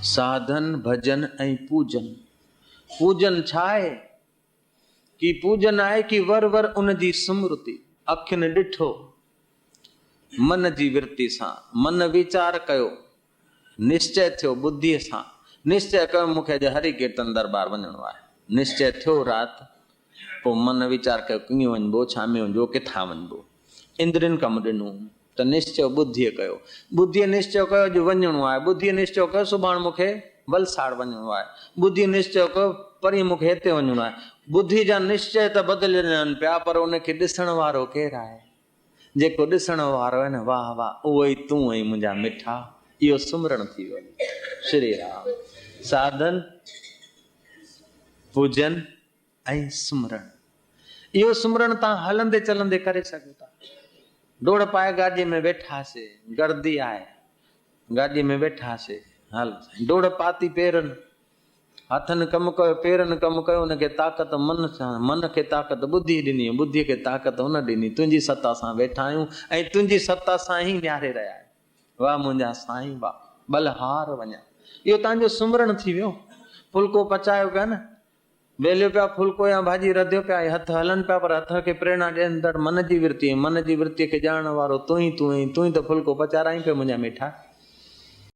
साधन भजन ऐं पूजन। पूजन छा है कि पूजन आहे कि वर वर उन जी स्मृति अखियुनि ॾिठो मन जी वृत्ति सां, मन वीचार कयो, निश्चय थियो बुद्धीअ सां, निश्चय कयो मूंखे अॼु हरि कीर्तन दरबार वञिणो आहे, निश्चय थियो राति, पोइ मन वीचार कयो कीअं वञिबो, छा में वञिबो, किथां वञिबो, इंद्रियुनि कमु ॾिनो त निश्चय बुद्धीअ कयो, बुद्धीअ निश्चय कयो अॼु वञिणो आहे, बुद्धीअ निश्चय कयो सुभाणे मूंखे वलसाड़ वञिणो आहे, बुद्धीअ निश्चय कयो परीं मूंखे हिते वञिणो आहे। बुद्धि जा निश्चय त बदिलजनि पिया, पर उनखे ॾिसण वारो केरु आहे? जेको ॾिसण वारो आहे न, वाह वाह उहो ई तूं ऐं मुंहिंजा मिठा, इहो सुमरण थी वियो। श्री राम। साधन पूजन ऐं सुमरण, इहो सुमरण तव्हां हलंदे चलंदे करे सघो था। डोड़ पाए गाॾीअ में वेठासीं, गर्दी आहे, गाॾीअ में वेठासीं, हल डोड़ पाती पेरनि, हथनि कमु कयो, पेरनि कमु कयो, हुनखे ताक़त मन सां, मन खे ताक़त बुद्धि ॾिनी, बुद्धीअ खे ताक़त हुन ॾिनी, तुंहिंजी सत्ता सां वेठा आहियूं ऐं तुंहिंजी सत्ता सां ई निहारे रहिया आहियूं। वाह मुंहिंजा साईं वाह, बलहार वञा, इहो तव्हांजो सुमरण थी वियो। फुल्को पचायो पिया न, वेलियो पिया फुल्को या भाॼी रधियो पिया, हथ हलनि पिया, पर हथ खे प्रेरणा ॾियनि त मन जी वृत्ति, मन जी वृत्तिअ खे ॼाणण वारो तूं ई त फुल्को पचाराई पियो मुंहिंजा मिठा।